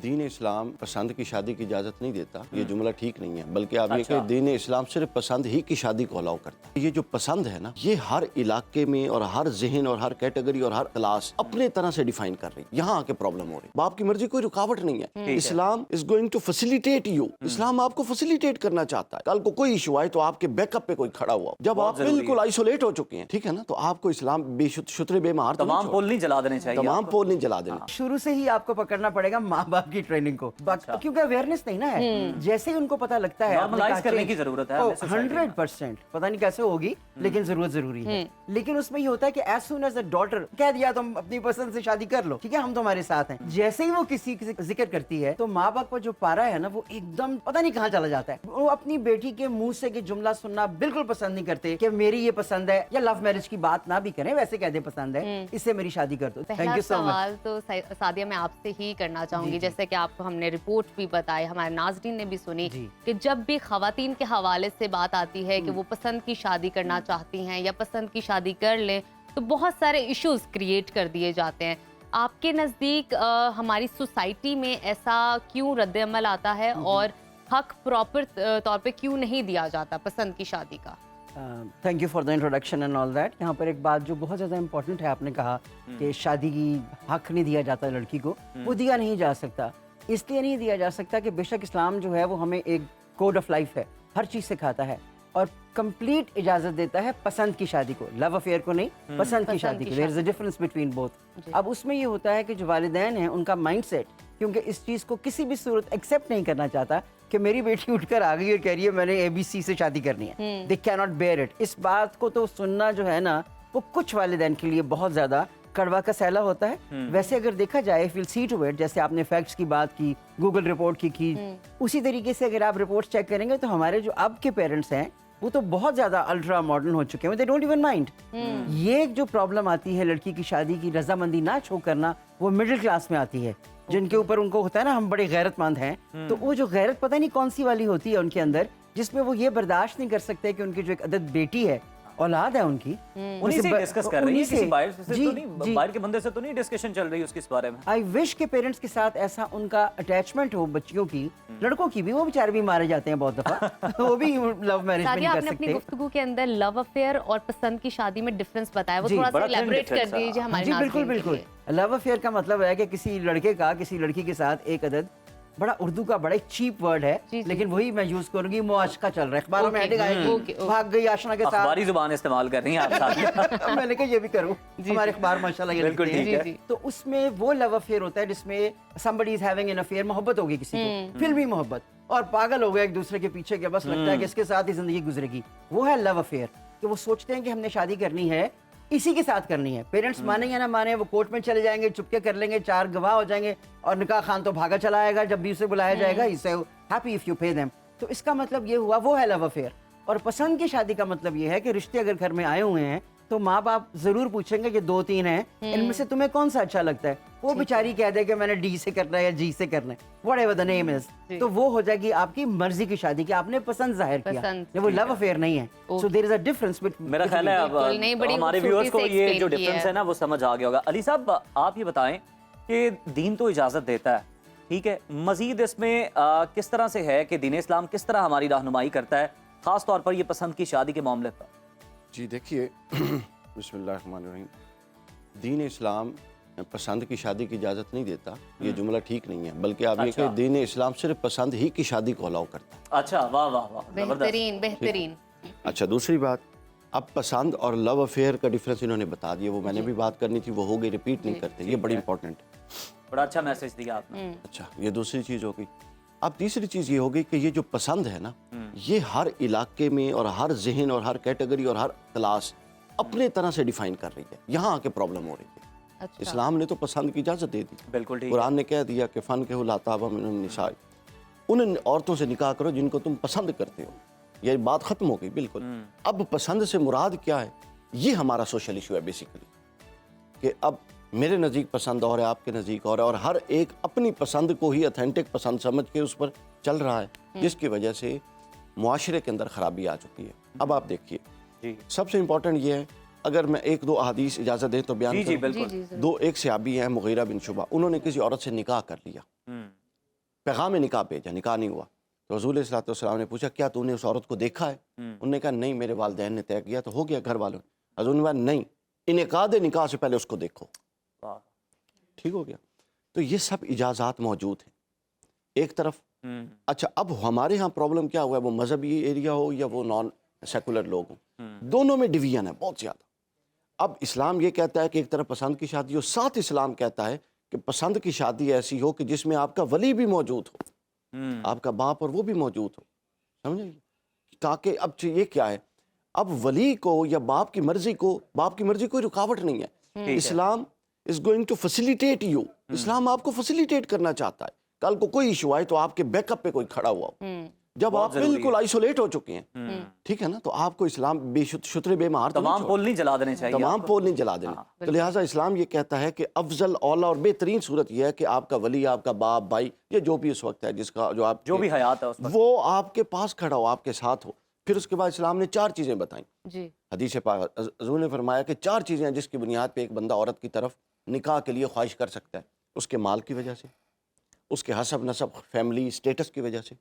دین اسلام پسند کی شادی کی اجازت نہیں دیتا، یہ جملہ ٹھیک نہیں ہے، بلکہ آپ یہ کہ دین اسلام صرف پسند ہی کی شادی کو الاؤ کرتا ہے۔ یہ جو پسند ہے نا، یہ ہر علاقے میں اور ہر ذہن اور ہر کیٹیگری اور ہر کلاس اپنے طرح سے ڈیفائن کر رہی ہے، یہاں آ کے پرابلم ہو رہی ہے۔ باپ کی مرضی کوئی رکاوٹ نہیں ہے، Islam is going to facilitate you, اسلام آپ کو فیسیلیٹیٹ کرنا چاہتا ہے۔ کل کو کوئی ایشو آئے تو آپ کے بیک اپ پہ کوئی کھڑا ہوا ہو، جب آپ بالکل آئسولیٹ ہو چکے ہیں، ٹھیک ہے نا، تو آپ کو اسلام بے شتر بے مہار تمام پول نہیں جلا دینے چاہیے، تمام پول نہیں جلا دینے۔ شروع سے ہی آپ کو پکڑنا پڑے گا ماں باپ کی ٹریننگ کو، کیونکہ اویئرنیس نہیں نا ہے۔ جیسے ہی ان کو پتہ لگتا ہے نارملائز کرنے کی ضرورت ہے 100%، پتہ نہیں کیسے ہوگی لیکن ضرورت ضروری ہے۔ لیکن اس میں یہ ہوتا ہے کہ as soon as a daughter کہہ دیا تم اپنی پسند سے شادی کر لو، ٹھیک ہے، ہم تمہارے ساتھ ہیں، جیسے ہی وہ کسی ذکر کرتی ہے تو ماں باپ کا جو پارا ہے نا وہ ایک دم پتہ نہیں کہاں چلا جاتا ہے۔ وہ اپنی بیٹی کے منہ سے کہ جملہ سننا بالکل پسند نہیں کرتے کہ میری یہ پسند ہے، یا لو میرج کی بات نہ بھی کریں، ویسے کہہ دیں پسند ہے، اس سے میری شادی کر دو۔ پہلا سوال تو سعدیہ میں آپ سے ہی کرنا چاہوں گی، جیسے کہ آپ کو ہم نے رپورٹ بھی بتائی، ہمارے ناظرین نے بھی سنی کہ جب بھی خواتین کے حوالے سے بات آتی ہے کہ وہ پسند کی شادی کرنا چاہتی ہیں یا پسند کی شادی کر لیں تو بہت سارے ایشوز کریٹ کر دیے جاتے ہیں۔ آپ کے نزدیک ہماری سوسائٹی میں ایسا کیوں رد عمل آتا ہے اور حق پراپر طور پہ کیوں نہیں دیا جاتا پسند کی شادی کا؟ Thank you for the introduction and all that. یہاں پر ایک بات جو بہت زیادہ امپورٹنٹ ہے، آپ نے کہا کہ شادی کی حق نہیں دیا جاتا لڑکی کو، وہ دیا نہیں جا سکتا۔ اس لیے نہیں دیا جا سکتا کہ بے شک اسلام جو ہے وہ ہمیں ایک کوڈ آف لائف ہے، ہر چیز سکھاتا ہے اور کمپلیٹ اجازت دیتا ہے پسند کی شادی کو، لو افیئر کو نہیں، پسند کی شادی کو۔ دیر از اے ڈفرنس بٹوین بوتھ۔ اب اس میں یہ ہوتا ہے کہ جو والدین ہیں ان کا مائنڈ سیٹ کیونکہ اس چیز کو کسی بھی صورت ایکسیپٹ نہیں کرنا چاہتا کہ میری بیٹی اٹھ کر آ گئی اور کہہ رہی ہے میں نے ABC سے شادی کرنی ہے، دے کی ناٹ بیئر اٹ۔ اس بات کو تو سننا جو ہے نا وہ کچھ والدین کے لیے بہت زیادہ کڑوا کا سیلا ہوتا ہے۔ ویسے اگر دیکھا جائے فیل سی ٹو اٹ، جیسے آپ نے فیکٹس کی بات کی، گوگل رپورٹ کی اسی طریقے سے اگر آپ رپورٹس چیک کریں گے تو ہمارے جو اب کے پیرنٹس ہیں وہ تو بہت زیادہ الٹرا ماڈرن ہو چکے ہیں، دے ڈونٹ ایون مائنڈ۔ یہ جو پرابلم آتی ہے لڑکی کی شادی کی رضامندی نہ چھو کرنا، وہ مڈل کلاس میں آتی ہے، جن کے اوپر ان کو ہوتا ہے نا ہم بڑے غیرت مند ہیں، تو وہ جو غیرت پتہ نہیں کون سی والی ہوتی ہے ان کے اندر، جس میں وہ یہ برداشت نہیں کر سکتے کہ ان کی جو ایک عدد بیٹی ہے، اولاد ہے ان کی، انہی سے ڈسکس کر رہی ہے، کسی باہر سے تو نہیں، باہر کے بندے سے تو نہیں ڈسکشن چل رہی اس بارے میں۔ آئی وش کہ پیرنٹس کے ساتھ ایسا ان کا اٹیچمنٹ ہو، بچیوں کی، لڑکوں کی بھی، وہ بیچارے بھی مارے جاتے ہیں بہت دفعہ، وہ بھی لو میرج میں نہیں کر آپ نے اپنی سکتے۔ گفتگو کے اندر لو افیئر اور پسند کی شادی میں ڈفرنس بتایا، وہ تھوڑا سا ایلیبریٹ کر دیجیے ہمارے ناظرین کے لیے۔ بالکل، لو افیئر کا مطلب ہے کہ کسی لڑکے کا کسی لڑکی کے ساتھ ایک عدد، بڑا اردو کا بڑا چیپ ورڈ ہے لیکن وہی میں یوز کروں گی، معاشقہ چل رہا ہے، اخباروں میں ہیڈنگ آئے گی بھاگ گئی آشنا کے ساتھ، اخباری زبان استعمال کر رہی ہیں آپ۔ میں نے کہا یہ بھی کروں، ہمارے اخبار ماشاءاللہ یہ بالکل ٹھیک ہے۔ تو اس میں وہ لو افیئر ہوتا ہے جس میں somebody is having an affair، محبت ہوگی کسی کو، فلمی محبت، اور پاگل ہو گیا ایک دوسرے کے پیچھے کہ بس لگتا ہے کہ اس کے ساتھ ہی زندگی گزرے گی، وہ ہے لو افیئر، کہ وہ سوچتے ہیں کہ ہم نے شادی کرنی ہے اسی کے ساتھ کرنی ہے، پیرنٹس مانیں یا نہ مانیں، وہ کورٹ میں چلے جائیں گے، چپکے کر لیں گے، 4 گواہ ہو جائیں گے، اور نکاح خان تو بھاگا چلا آئے گا جب بھی اسے بلایا جائے گا، اسے happy if you pay them. تو اس کا مطلب یہ ہوا، وہ ہے لو افیئر۔ اور پسند کی شادی کا مطلب یہ ہے کہ رشتے اگر گھر میں آئے ہوئے ہیں تو ماں باپ ضرور پوچھیں گے کہ 2-3 ہیں، ان میں سے تمہیں کون سا اچھا لگتا ہے، وہ بیچاری کہہ دے کہ میں نے D سے کرنا ہے یا G سے کرنا ہے، واٹ ایور دا نیم از، تو وہ ہو جائے گی آپ کی مرضی کی شادی، کہ آپ نے پسند ظاہر کیا، وہ لو افیئر نہیں ہے۔ سو دیر از اے ڈفرنس۔ میرا خیال ہے اب ہمارے ویورز کو یہ جو ڈفرنس ہے نا وہ سمجھ آ گیا ہوگا۔ علی صاحب آپ یہ بتائیں کہ دین تو اجازت دیتا ہے، ٹھیک ہے، مزید اس میں کس طرح سے ہے کہ دین اسلام کس طرح ہماری رہنمائی کرتا ہے خاص طور پر یہ پسند کی شادی کے معاملے پر؟ جی دیکھیے، بسم اللہ الرحمن الرحیم، دین اسلام پسند کی شادی کی اجازت نہیں دیتا، یہ جملہ ٹھیک نہیں ہے، بلکہ آپ یہ کہ دین اسلام صرف پسند ہی کی شادی کو الاؤ کرتا ہے۔ اچھا، واہ واہ واہ، بہترین بہترین۔ اچھا، دوسری بات، اب پسند اور لو افیئر کا ڈفرنس انہوں نے بتا دیا، وہ میں نے بھی بات کرنی تھی، وہ ہو گئی، ریپیٹ نہیں کرتے، یہ بڑی امپورٹنٹ ہے، بڑا اچھا میسج دیا آپ نے۔ اچھا، یہ دوسری چیز ہو گئی۔ اب تیسری چیز یہ ہوگی کہ یہ جو پسند ہے نا، یہ ہر علاقے میں اور ہر ذہن اور ہر کیٹیگری اور ہر کلاس اپنے طرح سے ڈیفائن کر رہی ہے، یہاں آ کے پرابلم ہو رہی ہے۔ اسلام نے تو پسند کی اجازت دے دی، بالکل ٹھیک، قرآن نے کہہ دیا کہ فن کے لا طاب من النساء، ان عورتوں سے نکاح کرو جن کو تم پسند کرتے ہو، یہ بات ختم ہو گئی بالکل۔ اب پسند سے مراد کیا ہے، یہ ہمارا سوشل ایشو ہے بیسیکلی، کہ اب میرے نزدیک پسند اور ہے، آپ کے نزدیک اور ہے، اور ہر ایک اپنی پسند کو ہی اتھینٹک پسند سمجھ کے اس پر چل رہا ہے، جس کی وجہ سے معاشرے کے اندر خرابی آ چکی ہے۔ اب آپ دیکھیے، سب سے امپورٹنٹ یہ ہے، اگر میں 1-2 احادیث اجازت دیں تو بیان کروں۔ بالکل۔ ایک صحابی ہیں مغیرہ بن شعبہ، انہوں نے کسی عورت سے نکاح کر لیا، पैगाम निकाह भेजा, निकाह नहीं हुआ। तो रसूल सल्लल्लाहु अलैहि वसल्लम ने पूछा क्या तूने उस औरत को देखा है? उन्होंने कहा नहीं, मेरे वालिदैन ने तय किया। तो हो गया घर वालों ने। हज़रत ने कहा नहीं, इनेकाद निकाह से पहले उसको देखो। ठीक हो गया। तो ये सब इजाज़ात मौजूद हैं एक तरफ। अच्छा, अब हमारे यहाँ प्रॉब्लम क्या हुआ है, वो मजहबी एरिया हो या वो नॉन सेकुलर लोग हों, दोनों में डिवीजन है बहुत ज़्यादा। अब इस्लाम ये कहता है कि एक तरफ पसंद की शादी हो, साथ इस्लाम कहता है कि पसंद की शादी ऐसी हो कि जिसमें आपका वली भी मौजूद हो, आपका बाप और वो भी मौजूद हो, समझे? ताकि अब ये क्या है, अब वली को या बाप की मर्जी कोई रुकावट नहीं है। Islam is going to facilitate you, इस्लाम आपको फैसिलिटेट करना चाहता है। कल को कोई इशू आए तो आपके बैकअप पे कोई खड़ा हुआ हो। जब आप बिल्कुल आइसोलेट हो चुके हैं, ठीक है ना, तो आपको इस्लाम बेशुतरे बेमार तमाम पोल नहीं जला देने चाहिए, तमाम पोल नहीं जला देने। तो लिहाजा इस्लाम ये कहता है कि अफजल औला और बेहतरीन सूरत यह है कि आपका वली, आपका बाप, भाई, या जो भी उस वक्त है जिसका जो भी हयात है उस वक्त, वो आपके पास खड़ा हो, आपके साथ हो। फिर उसके बाद इस्लाम ने 4 चीज़ें बताई। हदीस पाक हुज़ूर ने फरमाया कि 4 चीज़ें हैं जिसकी बुनियाद पे एक बंदा औरत की तरफ निकाह के लिए ख्वाहिश कर सकता है। उसके माल की वजह से, उसके हसब नसब फैमिली स्टेटस की वजह से,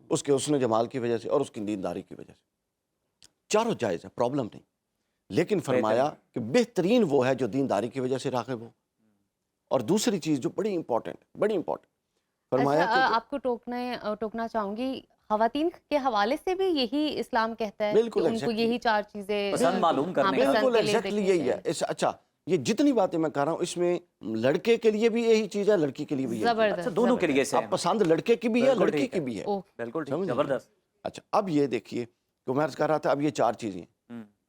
उसके हुस्न जमाल की वजह से, और उसकी दीनदारी की वजह से। चारों जायज़ है, प्रॉब्लम नहीं। लेकिन फरमाया कि बेहतरीन वो है जो दीनदारी की वजह से राग़िब हो। और दूसरी चीज़ जो बड़ी इंपॉर्टेंट फरमाया अच्छा, आपको टोकना चाहूंगी, ख़वातीन के हवाले से भी यही इस्लाम कहता है बिल्कुल, कि उनको यही 4 चीजें पसंद मालूम करने का। बिल्कुल एग्जैक्टली यही है। अच्छा, ये जितनी बातें मैं कर रहा हूँ इसमें लड़के के लिए भी यही चीज़ है, लड़की के लिए भी यही चीज़ है। अच्छा, दोनों के लिए अब पसंद लड़के की भी है, लड़की की भी है। बिल्कुल ठीक, समझे? जबरदस्त। अच्छा, अब ये देखिए कि मैं अर्ज़ कर रहा था, अब ये 4 चीज़ें,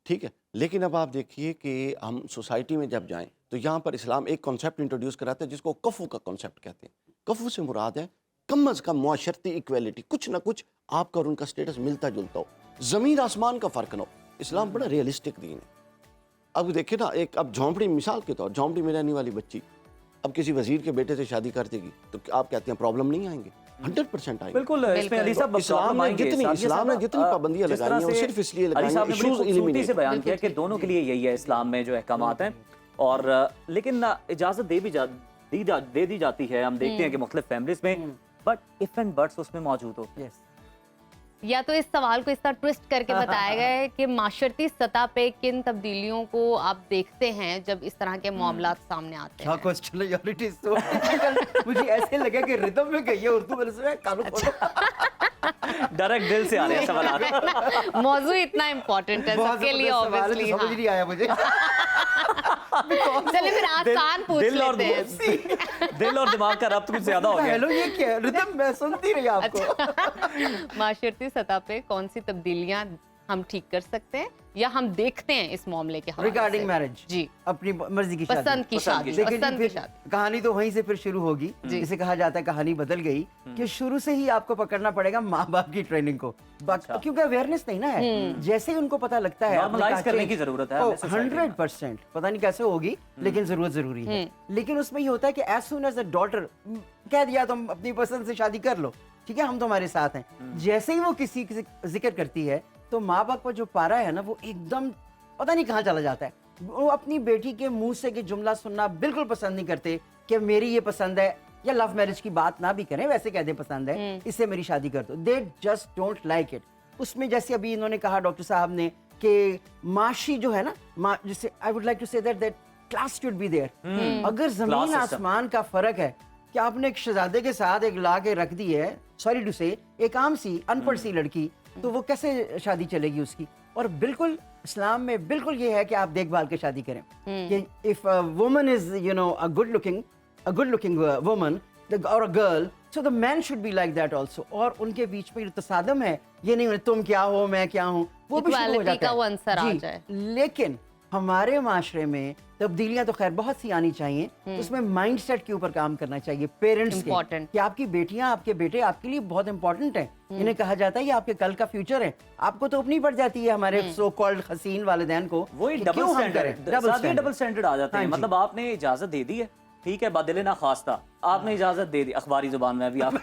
ठीक है। लेकिन अब आप देखिए कि हम सोसाइटी में जब जाएं तो यहाँ पर इस्लाम एक कॉन्सेप्ट इंट्रोड्यूस कराता है जिसको कफ़ू का कॉन्सेप्ट कहते हैं। कफ़ू से मुराद है कम अज़ कम मुआशरती इक्वलिटी, कुछ ना कुछ आपका और उनका स्टेटस मिलता जुलता हो, ज़मीन आसमान का फ़र्क ना हो। इस्लाम बड़ा रियलिस्टिक दीन है। अब देखिए ना, एक अब झोंपड़ी, मिसाल के तौर झोंपड़ी में रहने वाली बच्ची अब किसी वजीर के बेटे से शादी कर देगी तो आप कहते हैं प्रॉब्लम नहीं आएंगे? 100% आएंगे। बिल्कुल, इसमें अली साहब इस्लाम ने जितनी पाबंदियां लगाई हैं वो सिर्फ इसलिए लगाई हैं इश्यूज एलिमिनेट से बयान किया कि दोनों के लिए यही है इस्लाम में जो अहकामात हैं। और लेकिन इजाजत दे दी जाती है, हम देखते हैं कि मुख्तलिफ फैमिलीज में, बट इफ एंड बट्स उसमें मौजूद हो। या तो इस सवाल को इस तरह ट्विस्ट करके बताया गया है कि माशरती सतह पे किन तब्दीलियों को आप देखते हैं जब इस तरह के मामलात सामने आते हैं? क्वेश्चन है यार, इट इज सो डिफिकल्ट। मुझे ऐसे लगा कि रिदम में गई है उर्दू में, से कानू डायरेक्ट दिल से आ रहे हैं सवाल। मौजू इतना इम्पोर्टेंट है सबके लिए, ऑब्वियसली समझ नहीं आया मुझे। चलिए फिर आसान पूछ लेते हैं। दिल और दिमाग का रब्त कुछ ज्यादा हो गया। हेलो, ये क्या है? रिदम मैं सुनती रही आपको। माशरती सतह पे कौन सी तब्दीलियां हम ठीक कर सकते हैं या हम देखते हैं इस मामले के हवाले रिगार्डिंग से? मैरिज, जी, अपनी मर्जी की शादी, पसंद की शादी, लेकिन पसंद की फिर शादी। कहानी तो वहीं से फिर शुरू होगी, जिसे कहा जाता है कहानी बदल गई, कि शुरू से ही आपको पकड़ना पड़ेगा माँ बाप की ट्रेनिंग को, क्योंकि अवेयरनेस नहीं ना है। जैसे ही उनको पता लगता है, नॉर्मलाइज करने की जरूरत है 100%, पता नहीं कैसे होगी लेकिन जरूरत जरूरी है। लेकिन उसमें ये होता है कि as soon as a daughter कह दिया तुम अपनी पसंद से शादी कर लो, ठीक है, हम तुम्हारे साथ हैं। जैसे ही वो किसी जिक्र करती है तो माँ बाप का जो पारा है ना वो एकदम पता नहीं कहाँ चला जाता है। वो अपनी बेटी के मुंह से कि जुमला सुनना बिल्कुल पसंद नहीं करते कि मेरी ये पसंद है, या लव मैरिज की बात ना भी करें, वैसे कह दे पसंद है, इससे मेरी शादी कर दो। They just don't like it. उसमें जैसे अभी इन्होंने कहा डॉक्टर साहब ने कि माशी जो है ना, जिससे I would like to say that class should be there. अगर जमीन आसमान का फर्क है कि आपने एक शहजादे के साथ एक ला के रख दी है, सॉरी टू से, एक आम सी अनपढ़ सी लड़की, तो वो कैसे शादी चलेगी उसकी? और बिल्कुल इस्लाम में बिल्कुल ये है कि आप देखभाल के शादी करें कि if a woman is you know a good looking woman और a girl, so the man should be like that also. और उनके बीच में जो तसादम है, ये नहीं तुम क्या हो मैं क्या हूँ, वो भी शुरू हो जाता है जी। लेकिन हमारे माशरे में तब्दीलियां तो खैर बहुत सी आनी चाहिए, तो उसमें माइंडसेट के ऊपर काम करना चाहिए पेरेंट्स के, कि आपकी बेटियां आपके बेटे आपके लिए बहुत इंपॉर्टेंट हैं। इन्हें कहा जाता है ये आपके कल का फ्यूचर है। आपको तो अपनी पड़ जाती है हमारे सो कॉल्ड हसीन वालिदैन को, वही डबल स्टैंडर्ड आ जाता है। मतलब आपने इजाजत दे दी है, ठीक है, बदले ना खास्ता आपने इजाजत दे दी, अखबारी जुबान में भी आप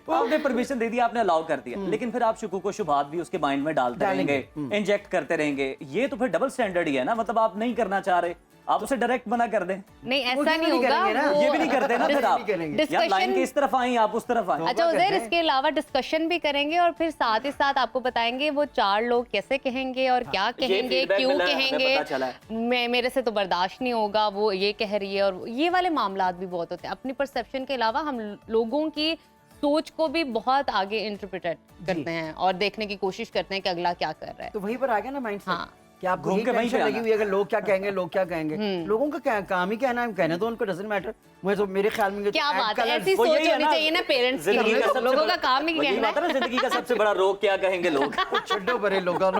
आपने परमिशन दे दिया, आपने अलाउ कर दिया, लेकिन फिर आप शुकूक व शुबहात भी उसके माइंड में डालते रहेंगे, इंजेक्ट करते रहेंगे, ये तो फिर डबल स्टैंडर्ड ही है ना। मतलब आप नहीं करना चाह रहे, आप उसे डायरेक्ट मना कर दें। नहीं ऐसा नहीं होगा, ये भी नहीं करते ना फिर आप, या लाइन के इस तरफ आए आप उस तरफ आए। अच्छा उधर इसके अलावा डिस्कशन भी करेंगे और फिर साथ ही साथ आपको बताएंगे वो 4 लोग कैसे कहेंगे और क्या कहेंगे, क्यों कहेंगे, मेरे से तो बर्दाश्त नहीं होगा, वो ये कह रही है, और ये वाले मामलात भी बहुत होते हैं। अपनी परसेप्शन के अलावा हम लोगों की सोच को भी बहुत आगे इंटरप्रेट करते हैं और देखने की कोशिश करते हैं कि अगला क्या कर रहा है। तो वहीं पर आ गया ना माइंड हाँ। कि आपको ये टेंशन लगी हुई है अगर लोग क्या कहेंगे, लोग क्या कहेंगे। लोगों का काम ही कहना है, कहने तो उनको डजंट मैटर। मुझे तो मेरे ख्याल में क्या बात है, ऐसी सोच होनी चाहिए ना पेरेंट्स की। लोगों का काम ही कहना है। जिंदगी का सबसे बड़ा रोग क्या कहेंगे लोग, छड्डो परे लोगों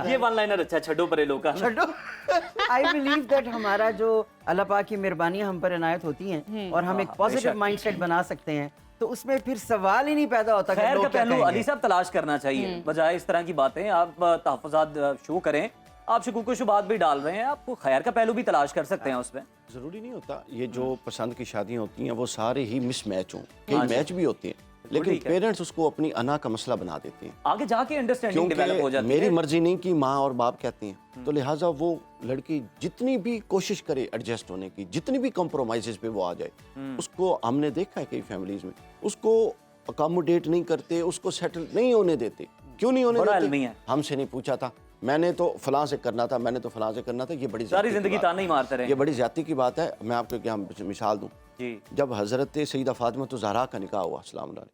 ये वन लाइनर अच्छा, छड्डो परे लोग छड्डो। आई बिलीव दैट हमारा जो अल्लाह पाक की मेहरबानियां हम पर इनायत होती हैं और हम एक पॉजिटिव माइंडसेट बना सकते हैं, तो उसमें फिर सवाल ही नहीं पैदा होता कि खैर लोग का क्या पहलू कहेंगे। अली साहब तलाश करना चाहिए, बजाय इस तरह की बातें। आप तहफ़्फ़ुज़ात शो करें, आप शुकूक व शुबहात भी डाल रहे हैं, आप खैर का पहलू भी तलाश कर सकते हैं उसमें। ज़रूरी नहीं होता ये जो पसंद की शादियाँ होती हैं वो सारे ही मिस मैच हों, कई मैच भी होते हैं, लेकिन पेरेंट्स उसको अपनी अना का मसला बना देते हैं। आगे जाके अंडरस्टैंडिंग डेवलप हो जाती है। मेरी मर्जी नहीं कि माँ और बाप कहते हैं, तो लिहाजा वो लड़की जितनी भी कोशिश करे एडजस्ट होने की, जितनी भी कॉम्प्रोमाइज़ पे वो आ जाए, उसको हमने देखा है कई फैमिलीज में, उसको अकोमोडेट नहीं करते, उसको सेटल नहीं होने देते। क्यों नहीं होने देते? हमसे नहीं पूछा था, मैंने तो फलां से करना था, मैंने तो फलां से करना था। ये बड़ी सारी जिंदगी ताने ही मारते रहे। ये बड़ी ज्यादती की बात है। मैं आपको क्या मिसाल दूं, जब हजरत सईदा फातिमा तो ज़हरा का निकाह हुआ सलाम अलैहा,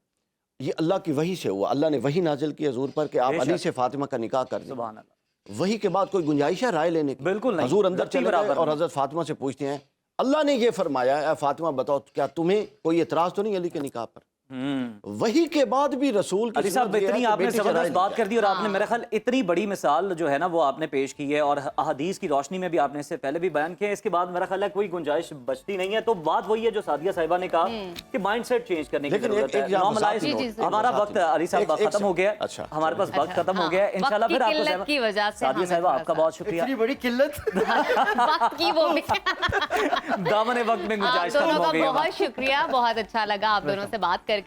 ये अल्लाह की वही से हुआ। अल्लाह ने वही नाजिल की हजूर पर कि आप अली से फातिमा का निकाह कर दें। वही के बाद कोई गुंजाइश है राय लेने की? बिल्कुल नहीं। हजूर अंदर चले गए और हजरत फातिमा से पूछते हैं, अल्लाह ने ये फरमाया है फातिमा बताओ क्या तुम्हें कोई एतराज तो नहीं अली के निकाह पर? वही के बाद भी रसूल की अली साहब इतनी आपने जबरदस्त बात कर दी और आपने मेरा ख्याल इतनी बड़ी मिसाल जो है ना वो आपने पेश की है और अहदीस की रोशनी में भी आपने इससे पहले भी बयान किया है। इसके बाद मेरा ख्याल है कोई गुंजाइश बचती नहीं है। तो बात वही है जो सादिया साहिबा ने कहा कि माइंडसेट चेंज करने की जरूरत है। नॉर्मलाइज हमारा वक्त अली साहब खत्म हो गया, हमारे पास वक्त खत्म हो गया। इंशाल्लाह फिर आपको की वजह से सादिया साहिबा आपका बहुत शुक्रिया। इतनी बड़ी किल्लत वक्त की वो दामन वक्त में गुंजाइश खत्म हो गई। बहुत शुक्रिया, बहुत अच्छा लगा आप दोनों से बात करके।